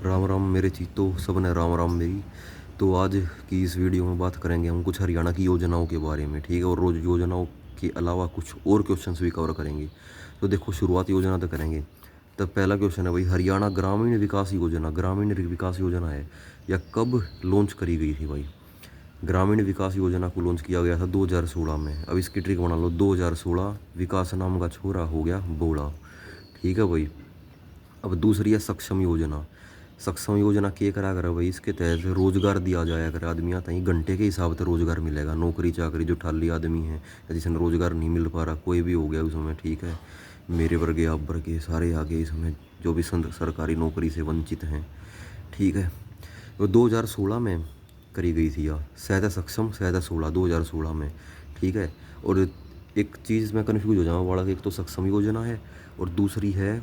राम राम मेरे चीतों, सबने राम राम मेरी। तो आज की इस वीडियो में बात करेंगे हम कुछ हरियाणा की योजनाओं के बारे में, ठीक है। और रोज योजनाओं के अलावा कुछ और क्वेश्चंस भी कवर करेंगे। तो देखो, शुरुआत योजना तो करेंगे। तब पहला क्वेश्चन है भाई, हरियाणा ग्रामीण विकास योजना, ग्रामीण विकास योजना है या कब लॉन्च करी गई थी भाई। ग्रामीण विकास योजना को लॉन्च किया गया था 2016 में। अब इसकी ट्रिक बना लो, 2016 विकास नाम का छोरा हो गया बोला, ठीक है भाई। अब दूसरी है सक्षम योजना। सक्षम योजना के करा कर भाई, इसके तहत रोजगार दिया जाया कर आदमियाँ ताई, घंटे के हिसाब से रोजगार मिलेगा। नौकरी चाकरी जो ठाली आदमी है या जिसने रोजगार नहीं मिल पा रहा, कोई भी हो गया उसमें, ठीक है। मेरे वर्गे आप वर्गे सारे आगे इसमें, जो भी सरकारी नौकरी से वंचित हैं, ठीक है। वो 2016 में करी गई थी यार, सहायता सक्षम सहायता 2016 में, ठीक है। और एक चीज़ मैं कन्फ्यूज हो जाऊँ वाला, एक तो सक्षम योजना है और दूसरी है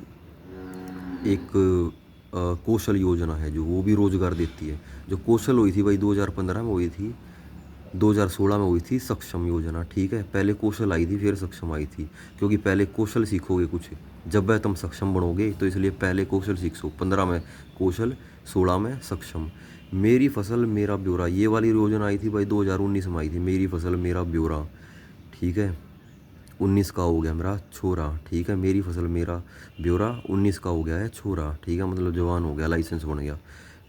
एक कौशल योजना है, जो वो भी रोजगार देती है। जो कौशल हुई थी भाई 2015 में हुई थी, 2016 में हुई थी सक्षम योजना, ठीक है। पहले कौशल आई थी फिर सक्षम आई थी, क्योंकि पहले कौशल सीखोगे कुछ, जब वह तुम सक्षम बनोगे, तो इसलिए पहले कौशल सीखो। 15 में कौशल, 16 में सक्षम। मेरी फसल मेरा ब्यौरा, ये वाली योजना आई थी भाई 2019 में आई थी, मेरी फसल मेरा ब्यौरा, ठीक है। 19 का हो गया मेरा छोरा, ठीक है। मेरी फसल मेरा ब्यौरा 19 का हो गया है छोरा, ठीक है। मतलब जवान हो गया, लाइसेंस बन गया,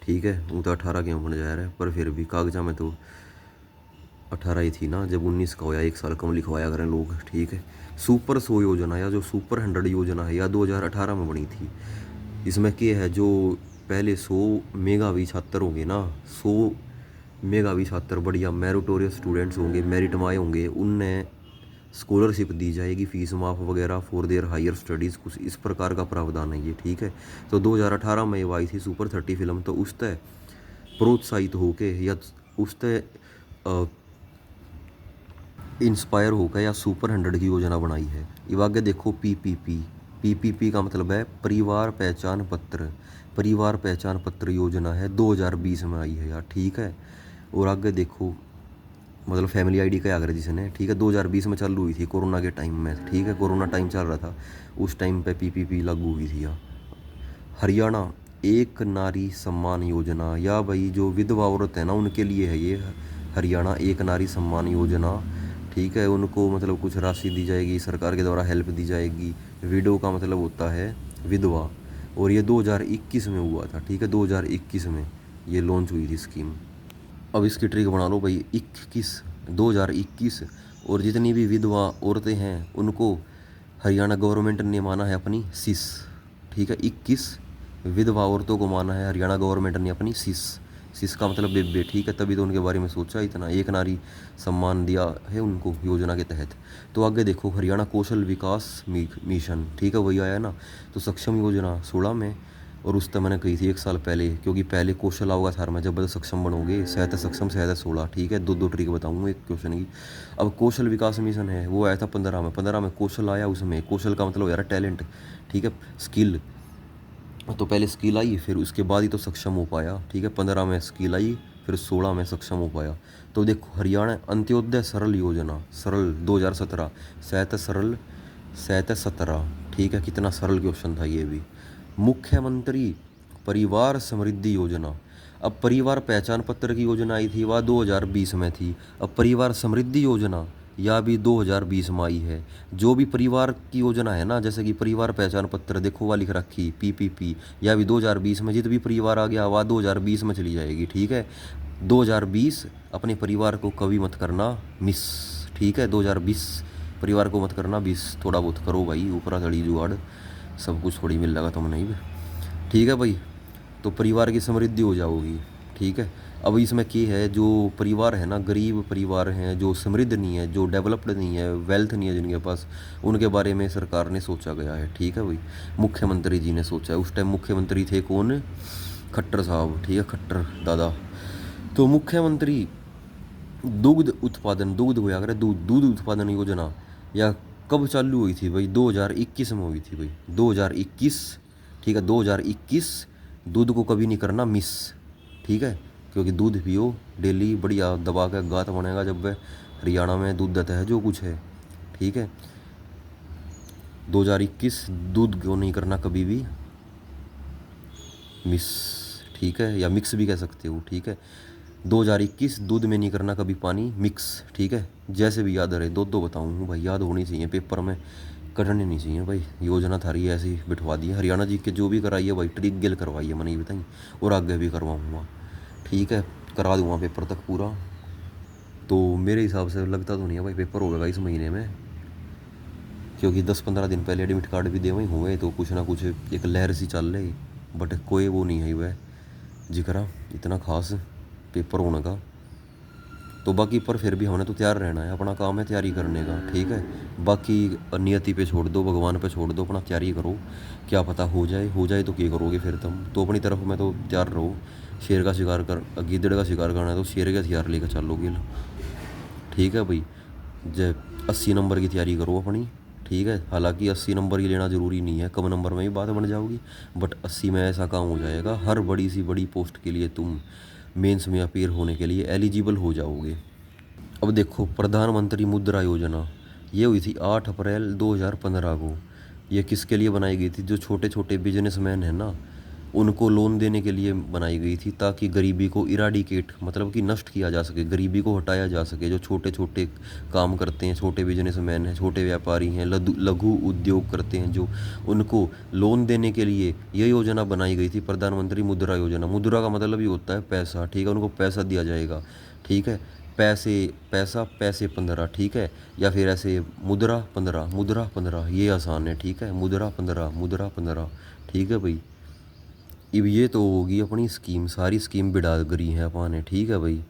ठीक है। वो तो 18 क्यों बन जा रहा है, पर फिर भी कागजा में तो 18 ही थी ना, जब 19 का होया 1 साल कम लिखवाया करें लोग, ठीक है। सुपर 100 योजना या जो सुपर 100 योजना है, या 2018 में बनी थी। इसमें क्या है, जो पहले 100 मेधावी छात्र होंगे ना, 100 मेधावी छात्र बढ़िया मेरिटोरियस स्टूडेंट्स होंगे, मेरिट में आए होंगे, उनने स्कॉलरशिप दी जाएगी, फीस माफ वगैरह फॉर देयर हायर स्टडीज़, कुछ इस प्रकार का प्रावधान है ये, ठीक है। तो 2018 में ये आई थी सुपर 30 फिल्म, तो उस तय प्रोत्साहित होके या उस तय इंस्पायर होकर या सुपर 100 की योजना बनाई है। ये आगे देखो, पीपीपी का मतलब है परिवार पहचान पत्र। परिवार पहचान पत्र योजना है, 2020 में आई है यार, ठीक है। और आगे देखो, मतलब फैमिली आईडी का आगरा जिसने, ठीक है, 2020 में चालू हुई थी कोरोना के टाइम में, ठीक है। कोरोना टाइम चल रहा था, उस टाइम पे पीपीपी लागू हुई थी यार। हरियाणा एक नारी सम्मान योजना, या भाई जो विधवा औरत है ना, उनके लिए है ये हरियाणा एक नारी सम्मान योजना, ठीक है। उनको मतलब कुछ राशि दी जाएगी, सरकार के द्वारा हेल्प दी जाएगी। विडो का मतलब होता है विधवा, और ये 2021 में हुआ था, ठीक है। 2021 में ये लॉन्च हुई थी स्कीम। अब इसकी ट्रिक बना लो भाई, 2021, और जितनी भी विधवा औरतें हैं उनको हरियाणा गवर्नमेंट ने माना है अपनी सिस, ठीक है। 21 विधवा औरतों को माना है हरियाणा गवर्नमेंट ने अपनी सिस। सिस का मतलब बेबे, ठीक है। तभी तो उनके बारे में सोचा, इतना एक नारी सम्मान दिया है उनको योजना के तहत। तो आगे देखो, हरियाणा कौशल विकास मिशन, ठीक है, वही आया ना। तो सक्षम योजना 16 में, और उस तक मैंने कही थी 1 साल पहले, क्योंकि पहले कौशल आओगा थार में, जब सक्षम बनोगे, सहायता सक्षम सहायता 16, ठीक है। दो दो ट्रिक बताऊंगा एक क्वेश्चन की। अब कौशल विकास मिशन है, वो आया था 15 में। 15 में कौशल आया, उसमें कौशल का मतलब यार टैलेंट, ठीक है, स्किल। तो पहले स्किल आई, फिर उसके बाद ही तो सक्षम हो पाया, ठीक है। 15 में स्किल आई, फिर 16 में सक्षम हो पाया। तो देखो, हरियाणा अंत्योदय सरल योजना, सरल 2017, सहायता 17, ठीक है। कितना सरल क्वेश्चन था ये भी। मुख्यमंत्री परिवार समृद्धि योजना, अब परिवार पहचान पत्र की योजना आई थी, वह 2020 में थी। अब परिवार समृद्धि योजना या भी 2020 में आई है। जो भी परिवार की योजना है ना, जैसे कि परिवार पहचान पत्र, देखो वह लिख रखी पीपीपी, या भी 2020 में, जित भी परिवार आ गया वह 2020 में चली जाएगी, ठीक है। 2020 अपने परिवार को कभी मत करना मिस, ठीक है। 2020 परिवार को मत करना मिस, थोड़ा बहुत करो भाई, ऊपरा थड़ी जुगाड़, सब कुछ थोड़ी मिल लगा तुम नहीं भी, ठीक है भाई। तो परिवार की समृद्धि हो जाओगी, ठीक है। अब इसमें क्या है, जो परिवार है ना, गरीब परिवार हैं, जो समृद्ध नहीं है, जो डेवलप्ड नहीं है, वेल्थ नहीं है जिनके पास, उनके बारे में सरकार ने सोचा गया है, ठीक है भाई। मुख्यमंत्री जी ने सोचा है, उस टाइम मुख्यमंत्री थे कौन, खट्टर साहब, ठीक है, खट्टर दादा। तो मुख्यमंत्री दुग्ध होया करे, दूध उत्पादन योजना, या कब चालू हुई थी भाई, 2021 में हुई थी भाई, 2021, ठीक है। 2021, दूध को कभी नहीं करना मिस, ठीक है, क्योंकि दूध पियो डेली, बढ़िया दबा के गात बनेगा, जब वह हरियाणा में दूध देता है जो कुछ है, ठीक है। 2021 दूध को नहीं करना कभी भी मिस, ठीक है, या मिक्स भी कह सकते हो, ठीक है। 2021 दूध में नहीं करना कभी पानी मिक्स, ठीक है। जैसे भी याद रहे, दो दो बताऊँ भाई, याद होनी चाहिए, पेपर में कटने नहीं चाहिए भाई। योजना थारी ऐसी बिठवा दी है, हरियाणा जी के जो भी कराइए भाई, ट्रिक गिल करवाइए, मैंने ये बताई, और आगे भी करवाऊँगा, ठीक है। करा दूँगा पेपर तक पूरा। तो मेरे हिसाब से लगता तो नहीं है भाई पेपर होगा इस महीने में, क्योंकि 10-15 दिन पहले एडमिट कार्ड भी दे वही हुए, तो कुछ ना कुछ एक लहर सी चल रही, बट कोई वो नहीं है वह जिक्र इतना खास पेपर होने का। तो बाकी पर फिर भी हमने तो तैयार रहना है, अपना काम है तैयारी करने का, ठीक है। बाकी नियति पे छोड़ दो, भगवान पे छोड़ दो, अपना तैयारी करो, क्या पता हो जाए तो क्या करोगे फिर तुम। तो अपनी तरफ में तो तैयार रहो, शेर का शिकार कर, गीदड़ का शिकार करना है तो शेर का हथियार लेकर चलोगे, ठीक है भाई। जब 80 नंबर की तैयारी करो अपनी, ठीक है। हालांकि 80 नंबर ही लेना ज़रूरी नहीं है, कम नंबर में ही बात बन जाओगी, बट 80 में ऐसा काम हो जाएगा, हर बड़ी सी बड़ी पोस्ट के लिए तुम मेंस में अपीयर होने के लिए एलिजिबल हो जाओगे। अब देखो, प्रधानमंत्री मुद्रा योजना ये हुई थी 8 अप्रैल 2015 को। ये किसके लिए बनाई गई थी? जो छोटे छोटे बिजनेसमैन हैं ना, उनको लोन देने के लिए बनाई गई थी, ताकि गरीबी को इराडिकेट, मतलब कि नष्ट किया जा सके, गरीबी को हटाया जा सके। जो छोटे छोटे काम करते हैं, छोटे बिजनेसमैन हैं, छोटे व्यापारी हैं, लघु उद्योग करते हैं जो, उनको लोन देने के लिए ये योजना बनाई गई थी, प्रधानमंत्री मुद्रा योजना। मुद्रा का मतलब ही होता है पैसा, ठीक है। उनको पैसा दिया जाएगा, ठीक है। पैसे 15, ठीक है। या फिर ऐसे मुद्रा 15, मुद्रा 15, ये आसान है, ठीक है। मुद्रा 15, मुद्रा 15, ठीक है भाई। अब ये तो होगी अपनी स्कीम, सारी स्कीम बिड़ा करी है अपन ने, ठीक है भाई।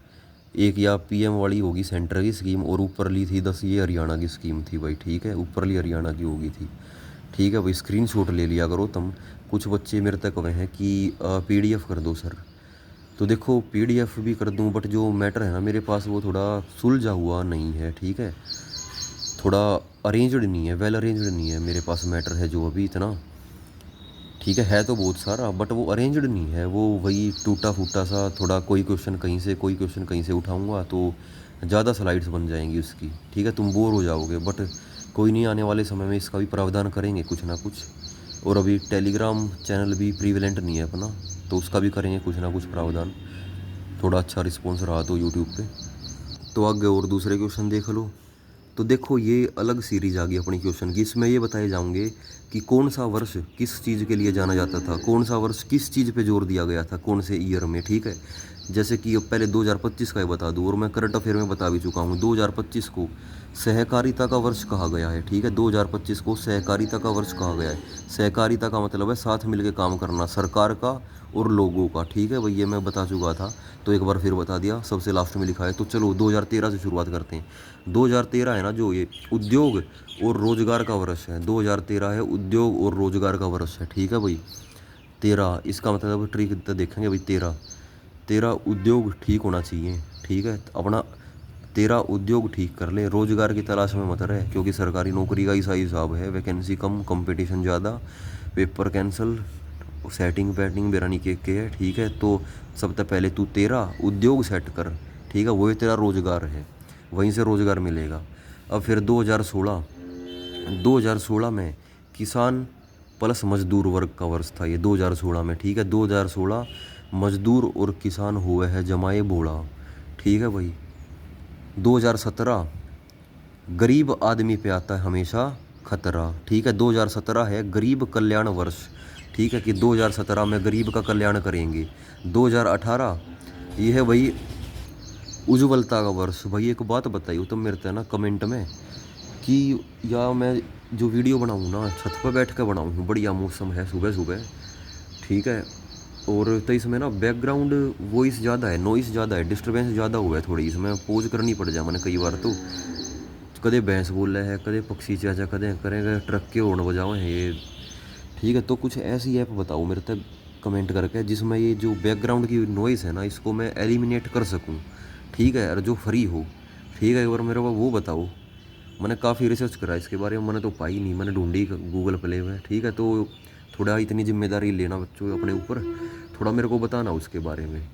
एक या पीएम वाली होगी सेंटर की स्कीम, और ऊपर ली थी 10, ये हरियाणा की स्कीम थी भाई, ठीक है। ऊपर ली हरियाणा की होगी थी, ठीक है भाई। स्क्रीनशॉट ले लिया करो तुम। कुछ बच्चे मेरे तक कहे हैं कि पीडीएफ कर दो सर, तो देखो पीडीएफ भी कर दूं, बट जो मैटर है ना मेरे पास वो थोड़ा सुलझा हुआ नहीं है, ठीक है। थोड़ा अरेंज्ड नहीं है, वेल अरेंज्ड नहीं है मेरे पास मैटर है जो अभी इतना, ठीक है तो बहुत सारा, बट वो अरेंज्ड नहीं है, वो वही टूटा फूटा सा, थोड़ा कोई क्वेश्चन कहीं से कोई क्वेश्चन कहीं से उठाऊंगा तो ज़्यादा स्लाइड्स बन जाएंगी उसकी, ठीक है। तुम बोर हो जाओगे, बट कोई नहीं, आने वाले समय में इसका भी प्रावधान करेंगे कुछ ना कुछ। और अभी टेलीग्राम चैनल भी प्रीवेलेंट नहीं है अपना, तो उसका भी करेंगे कुछ ना कुछ प्रावधान, थोड़ा अच्छा रिस्पॉन्स रहा तो यूट्यूब पे। तो आगे और दूसरे क्वेश्चन देख लो। तो देखो ये अलग सीरीज आ गई अपनी क्वेश्चन की, इसमें ये बताए जाएंगे कि कौन सा वर्ष किस चीज़ के लिए जाना जाता था, कौन सा वर्ष किस चीज़ पे जोर दिया गया था, कौन से ईयर में, ठीक है। जैसे कि अब पहले 2025 का ही बता दूँ, और मैं करंट अफेयर में बता भी चुका हूँ। 2025 को सहकारिता का वर्ष कहा गया है, ठीक है। 2025 को सहकारिता का वर्ष कहा गया है। सहकारिता का मतलब है साथ मिलकर काम करना, सरकार का और लोगों का, ठीक है भाई। ये मैं बता चुका था, तो एक बार फिर बता दिया, सबसे लास्ट में लिखा है। तो चलो 2013 से शुरुआत करते हैं। 2013 है ना जो, ये उद्योग और रोजगार का वर्ष है। 2013 है उद्योग और रोजगार का वर्ष है, ठीक है भाई। 13 इसका मतलब ट्रिक तो देखेंगे भाई। 13 उद्योग ठीक होना चाहिए, ठीक है। अपना 13 उद्योग ठीक कर ले, रोजगार की तलाश में मत रहे, क्योंकि सरकारी नौकरी का ही सही हिसाब है, वैकेंसी कम, कंपटीशन ज़्यादा, paper cancel, setting patting Berani के है, ठीक है। तो सबसे पहले तू 13 उद्योग सेट कर, ठीक है। वही तेरा रोजगार है, वहीं से रोजगार मिलेगा। अब फिर 2016 में किसान प्लस मजदूर वर्ग का वर्ष था ये 2016 में, ठीक है। 2016 मजदूर और किसान हुए हैं जमाए बोला, ठीक है भाई। 2017 गरीब आदमी पे आता है हमेशा खतरा, ठीक है। 2017 है गरीब कल्याण वर्ष, ठीक है, कि 2017 में गरीब का कल्याण करेंगे। 2018 ये है भाई उज्ज्वलता का वर्ष। भाई एक बात बताइए तुम मेरे ना कमेंट में, कि या मैं जो वीडियो बनाऊँ ना छत पर बैठ कर बनाऊँ, बढ़िया मौसम है सुबह सुबह, ठीक है। और तो इसमें ना बैकग्राउंड वॉइस ज़्यादा है, नॉइस ज़्यादा है, डिस्टर्बेंस ज़्यादा हुआ है थोड़ी, इसमें पॉज करनी पड़ जाए मैंने कई बार। तो कदे भैंस बोल रहा है, कदे पक्षी चाचा, कदे करेंगे ट्रक के हॉर्न बजाओ हैं ये, ठीक है। तो कुछ ऐसी ऐप बताओ मेरे तक कमेंट करके, जिसमें ये जो बैकग्राउंड की नॉइस है ना, इसको मैं एलिमिनेट कर सकूँ, ठीक है। और जो फ्री हो, ठीक है, एक बार मेरे को वो बताओ। मैंने काफ़ी रिसर्च करा इसके बारे में, मैंने तो पाई नहीं, मैंने ढूंढी गूगल प्ले में, ठीक है। तो थोड़ा इतनी जिम्मेदारी लेना बच्चों अपने ऊपर, थोड़ा मेरे को बताना उसके बारे में,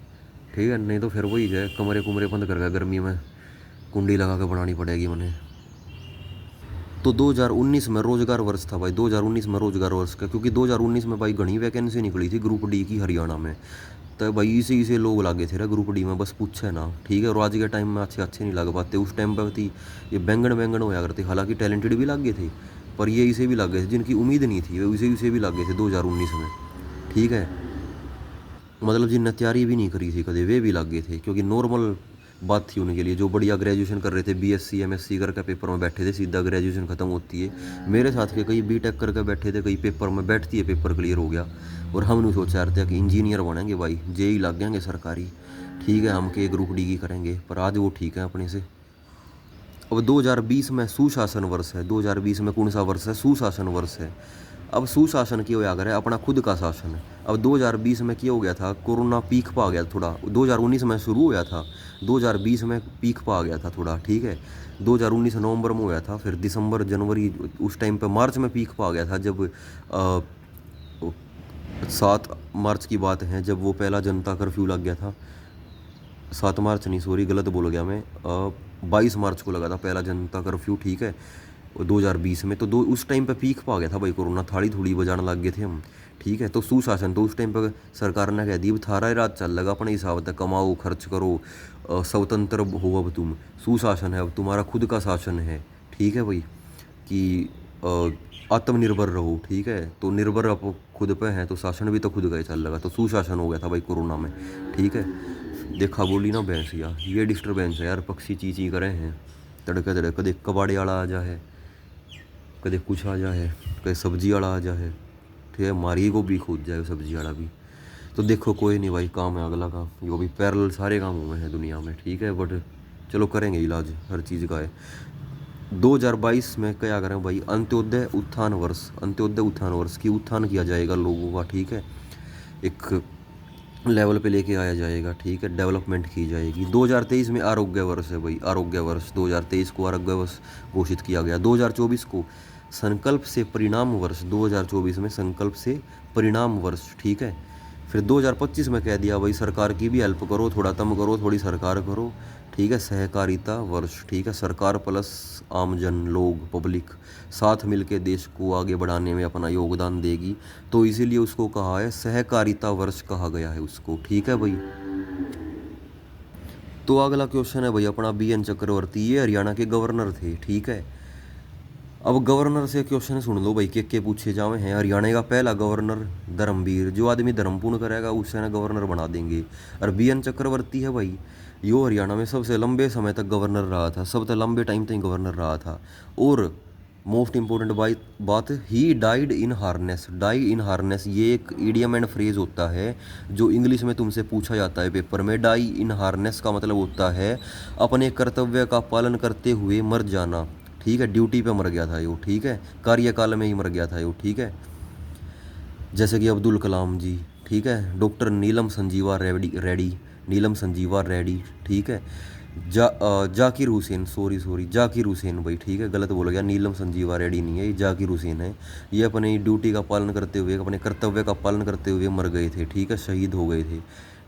ठीक है। नहीं तो फिर वही है, कमरे कुमरे बंद कर गया, गर्मी में कुंडी लगा कर बनानी पड़ेगी मैंने। तो 2019 में रोजगार वर्ष था भाई, 2019 में रोजगार वर्ष का, क्योंकि 2019 में भाई घनी वैकेंसी निकली थी ग्रुप डी की हरियाणा में। तो भाई इसे इसे लोग लागे थे रे ग्रुप डी में, बस पूछे ना, ठीक है। और आज के टाइम में अच्छे अच्छे नहीं लग पाते, उस टाइम पर थी ये बैंगन बैंगन होया करते, हालांकि टैलेंटेड भी लग गए थे, पर ये इसे भी लग गए थे जिनकी उम्मीद नहीं थी, वे इसे भी लग गए थे 2019 में, ठीक है। मतलब जिनने तैयारी भी नहीं करी थी कदे, वे भी लग गए थे, क्योंकि नॉर्मल बात थी उनके लिए। जो बढ़िया ग्रेजुएशन कर रहे थे, बीएससी एमएससी करके पेपर में बैठे थे, सीधा ग्रेजुएशन खत्म होती है। मेरे साथ के कई बीटेक करके बैठे थे, कई पेपर में बैठती है, पेपर क्लियर हो गया, और हम नहीं सोचा रहे थे कि इंजीनियर बनेंगे भाई, जेई लग जाएंगे सरकारी, ठीक है, हम के ग्रुप डी की करेंगे, पर आज वो ठीक है अपने से। अब 2020 में सुशासन वर्ष है, 2020 में कौन सा वर्ष है? सुशासन वर्ष है। अब सुशासन की होया करे अपना खुद का शासन। अब 2020 में क्या हो गया था, कोरोना पीक पर आ गया थोड़ा, 2019 में शुरू होया था, 2020 में पीक पर आ गया था थोड़ा, ठीक है। 2019 नवंबर में होया था, फिर दिसंबर जनवरी उस टाइम पे, मार्च में पीक पर आ गया था, जब 7 मार्च की बात है, जब वो पहला जनता कर्फ्यू लग गया था। 7 मार्च नहीं, सॉरी गलत बोल गया मैं, 22 मार्च को लगा था पहला जनता कर्फ्यू, ठीक है, 2020 में। तो उस टाइम पे पीक पा गया था भाई कोरोना, थाड़ी थोड़ी बजाने लग गए थे हम, ठीक है। तो सुशासन, तो उस टाइम पर सरकार ने कह दी अब थारा राज चल लगा, अपने हिसाब से कमाओ खर्च करो, स्वतंत्र हो अब तुम, सुशासन है, अब तुम्हारा खुद का शासन है, ठीक है भाई, कि आत्मनिर्भर रहो, ठीक है। तो निर्भर अब खुद पे हैं, तो शासन भी तो खुद का ही चल लगा, तो सुशासन हो गया था भाई कोरोना में, ठीक है। देखा बोली ना भैंस यार, ये डिस्टर्बेंस है यार, पक्षी ची ची करे हैं, तड़के तड़के, कदे कबाड़े वाला आ जा है, कदे कुछ आ जा है, कदे सब्जी वाला आ जा है, ठीक है, मारी को भी खोद जाए सब्जी वाला भी। तो देखो कोई नहीं भाई, काम है अगला काम, ये भी पैरेलल सारे काम हुए हैं दुनिया में, ठीक है, बट चलो करेंगे इलाज हर चीज़ का है। 2022 में क्या करें भाई, अंत्योदय उत्थान वर्ष, अंत्योदय उत्थान वर्ष की उत्थान किया जाएगा लोगों का, ठीक है, एक लेवल पे लेके आया जाएगा, ठीक है, डेवलपमेंट की जाएगी। 2023 में आरोग्य वर्ष है भाई, आरोग्य वर्ष, 2023 को आरोग्य वर्ष घोषित किया गया। 2024 को संकल्प से परिणाम वर्ष, 2024 में संकल्प से परिणाम वर्ष, ठीक है। फिर 2025 में कह दिया भाई सरकार की भी हेल्प करो, थोड़ा तुम करो, थोड़ी सरकार करो, ठीक है, सहकारिता वर्ष, ठीक है, सरकार प्लस आमजन लोग, पब्लिक साथ मिलके देश को आगे बढ़ाने में अपना योगदान देगी, तो इसीलिए उसको कहा है सहकारिता वर्ष कहा गया है उसको, ठीक है भाई। तो अगला क्वेश्चन है भाई अपना BN चक्रवर्ती, ये हरियाणा के गवर्नर थे, ठीक है। अब गवर्नर से क्वेश्चन सुन लो भाई, के पूछे जावे हैं। हरियाणा का पहला गवर्नर धर्मवीर, जो आदमी धर्मपूर्ण करेगा उससे ना गवर्नर बना देंगे। और BN चक्रवर्ती है भाई, यो हरियाणा में सबसे लंबे समय तक गवर्नर रहा था, सबसे लंबे टाइम तक गवर्नर रहा था। और मोस्ट इंपॉर्टेंट बात, he died in harness, die in harness, ये एक इडियम एंड फ्रेज होता है जो इंग्लिश में तुमसे पूछा जाता है पेपर में। डाई इन हार्नेस का मतलब होता है अपने कर्तव्य का पालन करते हुए मर जाना, ठीक है, ड्यूटी पे मर गया था यो, ठीक है, कार्यकाल में ही मर गया था यो, ठीक है। जैसे कि अब्दुल कलाम जी, ठीक है, डॉक्टर नीलम संजीवा रेड्डी, नीलम संजीवा रेड्डी, ठीक है, जाकिर हुसैन, सॉरी जाकिर हुसैन भाई, ठीक है, गलत बोल गया, नीलम संजीवा रेड्डी नहीं है, ये जाकिर हुसैन है। ये अपनी ड्यूटी का पालन करते हुए, अपने कर्तव्य का पालन करते हुए मर गए थे, ठीक है, शहीद हो गए थे,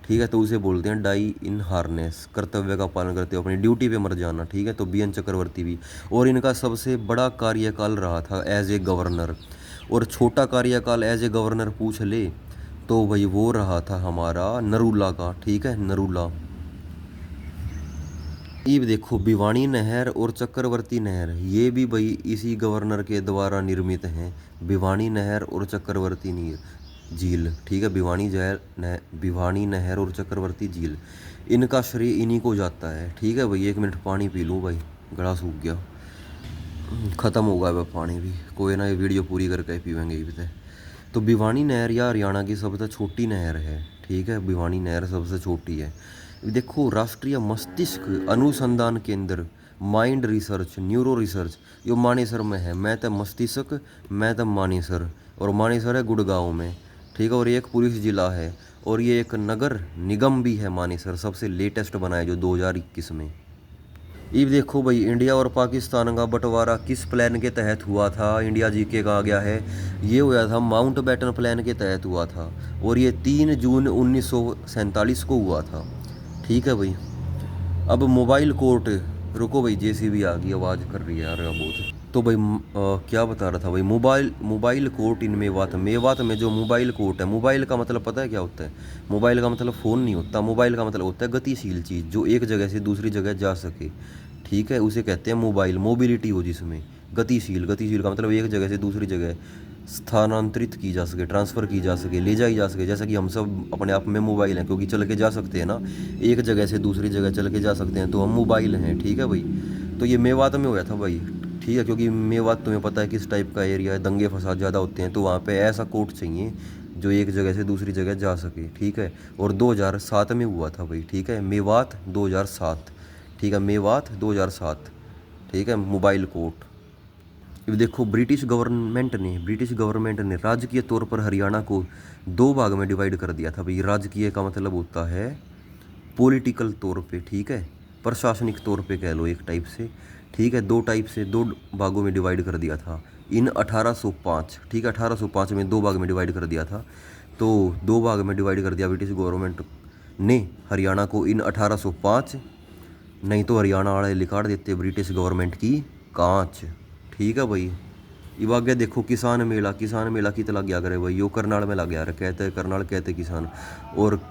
ठीक है। तो उसे बोलते हैं डाई इन हार्नेस, कर्तव्य का पालन करते हुए अपनी ड्यूटी पे मर जाना, ठीक है। तो BN चक्रवर्ती भी, और इनका सबसे बड़ा कार्यकाल रहा था एज ए गवर्नर, और छोटा कार्यकाल एज ए गवर्नर पूछ ले तो भाई वो रहा था हमारा नरूला का, ठीक है, नरूला। ये देखो भिवानी नहर और चक्रवर्ती नहर, ये भी भाई इसी गवर्नर के द्वारा निर्मित हैं, भिवानी नहर और चक्रवर्ती झील, ठीक है, भिवानी नहर और चक्रवर्ती झील, इनका श्रेय इन्हीं को जाता है, ठीक है भाई। 1 मिनट पानी पी लूँ भाई, गला सूख गया, ख़त्म होगा वह पानी भी, कोई ना, ये वीडियो पूरी करके पीवेंगे ये भी। तो भिवानी नहर या हरियाणा की सबसे छोटी नहर है, ठीक है, भिवानी नहर सबसे छोटी है। देखो राष्ट्रीय मस्तिष्क अनुसंधान केंद्र, माइंड रिसर्च, न्यूरो रिसर्च, यो मानेसर में है। मैं तो मस्तिष्क, मैं तो मानेसर, और मानेसर है गुड़गांव में, ठीक है, और ये एक पुलिस जिला है, और ये एक नगर निगम भी है मानेसर, सबसे लेटेस्ट बना है जो 2021 में। ये देखो भाई इंडिया और पाकिस्तान का बंटवारा किस प्लान के तहत हुआ था, इंडिया जीके का आ गया है, ये हुआ था माउंट बैटन प्लान के तहत हुआ था, और ये 3 जून 1947 को हुआ था, ठीक है भाई। अब मोबाइल कोर्ट, रुको भाई JCB आ गई, आवाज़ कर रही है यार बहुत। तो भाई क्या बता रहा था भाई, मोबाइल मोबाइल कोर्ट इन मेवात। मेवात में जो मोबाइल कोर्ट है, मोबाइल का मतलब पता है क्या होता है? मोबाइल का मतलब फ़ोन नहीं होता, मोबाइल का मतलब होता है गतिशील चीज़ जो एक जगह से दूसरी जगह जा सके। ठीक है, उसे कहते हैं मोबाइल। मोबिलिटी हो जिसमें, गतिशील। गतिशील का मतलब एक जगह से दूसरी जगह स्थानांतरित की जा सके, ट्रांसफ़र की जा सके, ले जाई जा सके। जैसा कि हम सब अपने आप में मोबाइल हैं, क्योंकि चल के जा सकते हैं ना, एक जगह से दूसरी जगह चल के जा सकते हैं, तो हम मोबाइल हैं। ठीक है भाई, तो ये मेवात में हुआ था भाई। ठीक है, क्योंकि मेवात तुम्हें पता है किस टाइप का एरिया है, दंगे फसाद ज़्यादा होते हैं, तो वहाँ पे ऐसा कोर्ट चाहिए जो एक जगह से दूसरी जगह जा सके। ठीक है, और 2007 में हुआ था भाई। ठीक है, मेवात 2007। ठीक है, मेवात 2007। ठीक है, मोबाइल कोर्ट। अब देखो, ब्रिटिश गवर्नमेंट ने राजकीय तौर पर हरियाणा को दो भाग में डिवाइड कर दिया था भाई। राजकीय का मतलब होता है पॉलिटिकल तौर पे। ठीक है, प्रशासनिक तौर पे कह लो एक टाइप से। ठीक है, दो टाइप से, दो भागों में डिवाइड कर दिया था इन 1805। ठीक है, 1805 में दो भाग में डिवाइड कर दिया था। तो दो भाग में डिवाइड कर दिया ब्रिटिश गवर्नमेंट ने हरियाणा को इन 1805। नहीं तो हरियाणा वाले लिखाड़ देते ब्रिटिश गवर्नमेंट की कांच। ठीक है भाई, अब आगे देखो, किसान मेला। किसान मेला कितना लग गया करे भाई, यो करनाल में लग गया रे, कहते करनाल कहते किसान। और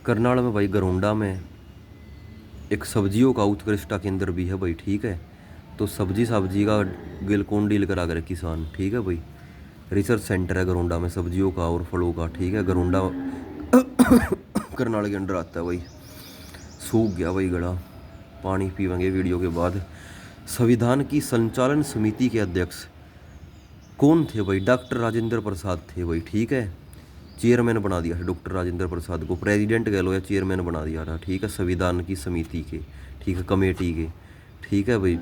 करनाल में भाई, गरोंडा में एक सब्जियों का उत्कृष्ट केंद्र भी है भाई। ठीक है, तो सब्जी सब्जी का कौन डील करा करे? किसान। ठीक है भाई, रिसर्च सेंटर है गरोंडा में सब्जियों का और फलों का। ठीक है, गरोंडा करनाल के अंडर आता है भाई। सूख गया भाई गला, पानी पीवेंगे वीडियो के बाद। संविधान की संचालन समिति के अध्यक्ष कौन थे भाई? डॉक्टर राजेंद्र प्रसाद थे भाई। ठीक है, चेयरमैन बना दिया था डॉक्टर राजेंद्र प्रसाद को, प्रेसिडेंट कह लो या चेयरमैन बना दिया था। ठीक है, संविधान की समिति के, ठीक है, कमेटी के। ठीक है भाई,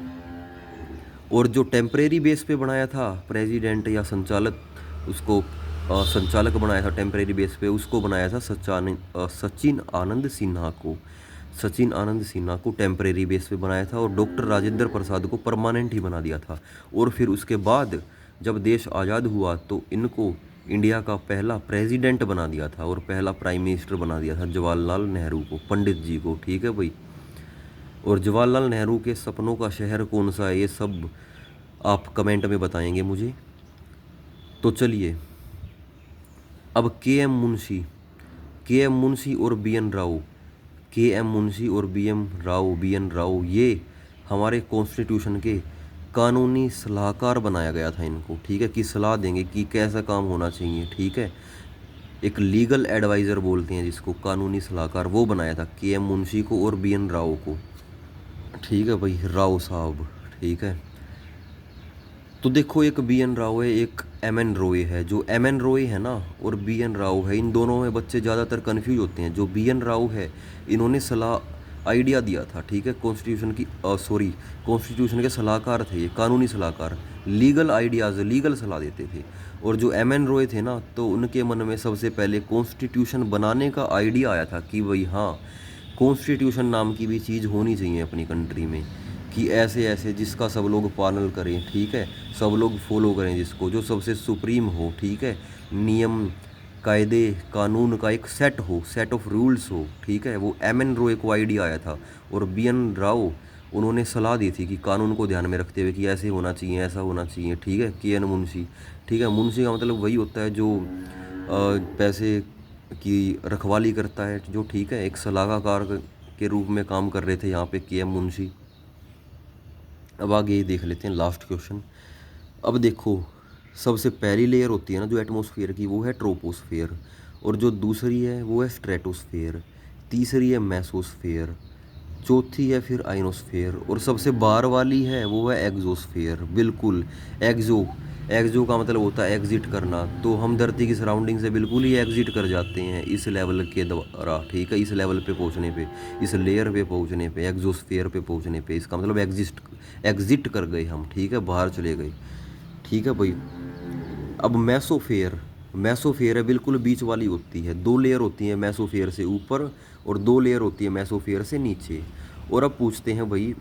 और जो टेम्परेरी बेस पे बनाया था प्रेसिडेंट या संचालक, उसको संचालक बनाया था टेम्परेरी बेस पे, उसको बनाया था सचिन आनंद सिन्हा को। सचिन आनंद सिन्हा को टेम्परेरी बेस पे बनाया था, और डॉक्टर राजेंद्र प्रसाद को परमानेंट ही बना दिया था। और फिर उसके बाद जब देश आज़ाद हुआ तो इनको इंडिया का पहला प्रेसिडेंट बना दिया था और पहला प्राइम मिनिस्टर बना दिया था जवाहरलाल नेहरू को, पंडित जी को। ठीक है भाई, और जवाहरलाल नेहरू के सपनों का शहर कौन सा है, ये सब आप कमेंट में बताएंगे मुझे। तो चलिए, अब के एम मुंशी और B N Rao, B N Rao ये हमारे कॉन्स्टिट्यूशन के कानूनी सलाहकार बनाया गया था इनको। ठीक है, कि सलाह देंगे कि कैसा काम होना चाहिए। ठीक है, एक लीगल एडवाइज़र बोलते हैं जिसको, कानूनी सलाहकार, वो बनाया था के एम मुंशी को और बी एन राव को। ठीक है भाई, राव साहब। ठीक है, तो देखो, एक बी एन राव है, एक एम एन रॉय है। जो एम एन रॉय है ना और बी एन राव है, इन दोनों में बच्चे ज़्यादातर कन्फ्यूज होते हैं। जो बी एन राव है, इन्होंने सलाह आइडिया दिया था। ठीक है, कॉन्स्टिट्यूशन की कॉन्स्टिट्यूशन के सलाहकार थे ये, कानूनी सलाहकार, लीगल आइडियाज़, लीगल सलाह देते थे। और जो एम एन रॉय थे ना, तो उनके मन में सबसे पहले कॉन्स्टिट्यूशन बनाने का आइडिया आया था कि भाई हाँ, कॉन्स्टिट्यूशन नाम की भी चीज़ होनी चाहिए अपनी कंट्री में, कि ऐसे ऐसे जिसका सब लोग पालन करें। ठीक है, सब लोग फॉलो करें जिसको, जो सबसे सुप्रीम हो। ठीक है, नियम कायदे कानून का एक सेट हो, सेट ऑफ रूल्स हो। ठीक है, वो एम एन रॉय को आइडिया आया था। और बी एन राव, उन्होंने सलाह दी थी कि कानून को ध्यान में रखते हुए कि ऐसे होना चाहिए, ऐसा होना चाहिए। ठीक है, के एन मुंशी। ठीक है, मुंशी का मतलब वही होता है जो पैसे की रखवाली करता है जो। ठीक है, एक सलाहकार के रूप में काम कर रहे थे यहाँ पे के एम मुंशी। अब आगे देख लेते हैं लास्ट क्वेश्चन। अब देखो, सबसे पहली लेयर होती है ना जो एटमॉस्फेयर की, वो है ट्रोपोस्फेयर। और जो दूसरी है वो है स्ट्रेटोस्फेयर। तीसरी है मेसोस्फेयर। चौथी है फिर आइनोस्फेयर। और सबसे बाहर वाली है वो है एग्जोस्फेयर। बिल्कुल, एग्जो एग्जो का मतलब होता है एग्जिट करना। तो हम धरती की सराउंडिंग से बिल्कुल ही एग्जिट कर जाते हैं इस लेवल के द्वारा। ठीक है, इस लेवल पे पहुंचने पे, इस लेयर पे पहुंचने पे, एग्जोस्फेयर पे पहुंचने पे, इसका मतलब एग्जिट कर गए हम। ठीक है, बाहर चले गए। ठीक है भाई, अब मैसोफेयर है, बिल्कुल बीच वाली होती है। दो लेयर होती है मैसोफेयर से ऊपर और दो लेयर होती है मैसोफेयर से नीचे। और अब पूछते हैं भाई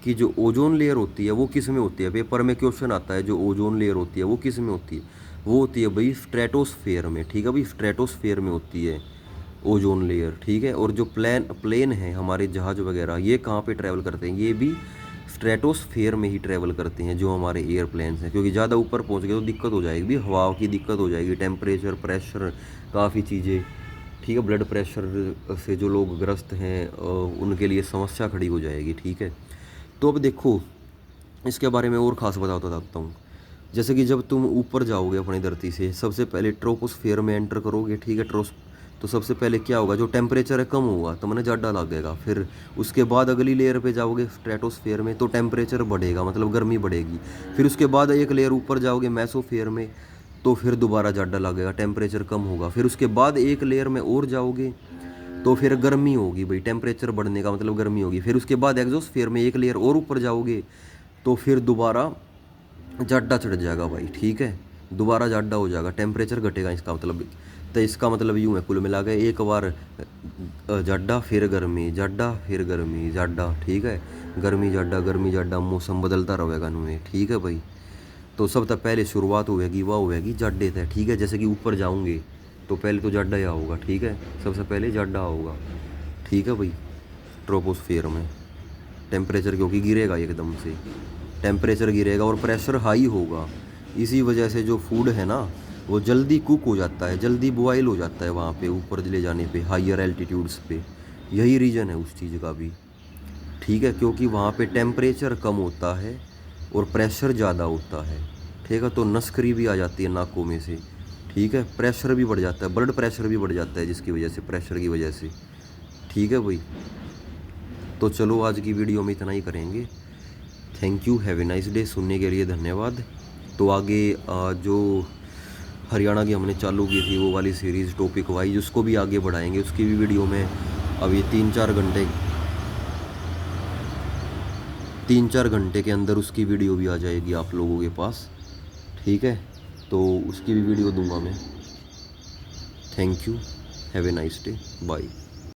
कि जो ओजोन लेयर होती है वो किस में होती है? पेपर में क्वेश्चन आता है, जो ओजोन लेयर होती है वो किस में होती है? वो होती है भाई स्ट्रेटोस्फेयर में। ठीक है भाई, स्ट्रेटोस्फेयर में होती है। ओजोन लेयर, ठीक है। और जो प्लेन है हमारे जहाज वगैरह, ये कहाँ पे ट्रैवल करते हैं, ये भी स्ट्रेटोस्फेयर में ही ट्रैवल करते हैं जो हमारे एयरप्लेन्स हैं, क्योंकि ज़्यादा ऊपर पहुँच गए तो दिक्कत हो जाएगी भी, हवा की दिक्कत हो जाएगी, टेम्परेचर, प्रेशर, काफ़ी चीज़ें, ठीक है। ब्लड प्रेशर से जो लोग ग्रस्त हैं उनके लिए समस्या खड़ी हो जाएगी, ठीक है। तो अब देखो इसके बारे में और ख़ास बताता जाता हूँ। जैसे कि जब तुम ऊपर जाओगे अपनी धरती से, सबसे पहले ट्रोपोस्फेयर में एंटर करोगे, ठीक है। तो सबसे पहले क्या होगा, जो टेम्परेचर है कम होगा तो मैंने ज़्यादा लगेगा। फिर उसके बाद अगली लेयर पे जाओगे स्ट्रेटोस्फेयर में, तो टेम्परेचर बढ़ेगा, मतलब गर्मी बढ़ेगी। फिर उसके बाद एक लेयर ऊपर जाओगे मेसोस्फेयर में, तो फिर दोबारा ज़्यादा लगेगा, टेम्परेचर कम होगा। फिर उसके बाद एक लेयर में और जाओगे तो फिर गर्मी होगी भाई, टेम्परेचर बढ़ने का मतलब गर्मी होगी। फिर उसके बाद एक्सोस्फेयर में एक लेयर और ऊपर जाओगे तो फिर दोबारा ज़्यादा चढ़ जाएगा भाई, ठीक है। दोबारा ज़्यादा हो जाएगा, टेम्परेचर घटेगा इसका मतलब। तो इसका मतलब यूँ है, कुल मिला के एक बार ज़्यादा फिर गर्मी, ज़्यादा फिर गर्मी, ज़्यादा, ठीक है। गर्मी ज़्यादा, मौसम बदलता रहेगा इनमें, ठीक है भाई। तो सब तक पहले शुरुआत होएगी वह होएगी ज़्यादा से, ठीक है। जैसे कि ऊपर जाऊँगे तो पहले तो ज़्यादा या होगा, ठीक है। सबसे पहले ज़्यादा होगा, ठीक है भाई। ट्रोपोस्फेयर में टेम्परेचर क्योंकि गिरेगा एकदम से, टेम्परेचर गिरेगा और प्रेशर हाई होगा। इसी वजह से जो फूड है ना वो जल्दी कुक हो जाता है, जल्दी बॉयल हो जाता है वहाँ पे ऊपर ले जाने पे, हायर एल्टीट्यूड्स पे। यही रीज़न है उस चीज़ का भी, ठीक है। क्योंकि वहाँ पे टेम्परेचर कम होता है और प्रेशर ज़्यादा होता है, ठीक है। तो नसखरी भी आ जाती है नाकों में से, ठीक है। प्रेशर भी बढ़ जाता है, ब्लड प्रेशर भी बढ़ जाता है जिसकी वजह से, प्रेशर की वजह से, ठीक है भाई। तो चलो आज की वीडियो में इतना ही करेंगे। Thank you, have a nice day. सुनने के लिए धन्यवाद। तो आगे जो हरियाणा की हमने चालू की थी वो वाली सीरीज़ टॉपिक वाइज, उसको भी आगे बढ़ाएंगे। उसकी भी वीडियो में अभी 3-4 घंटे के अंदर उसकी वीडियो भी आ जाएगी आप लोगों के पास, ठीक है। तो उसकी भी वीडियो दूंगा मैं। Thank you, have a nice day, bye.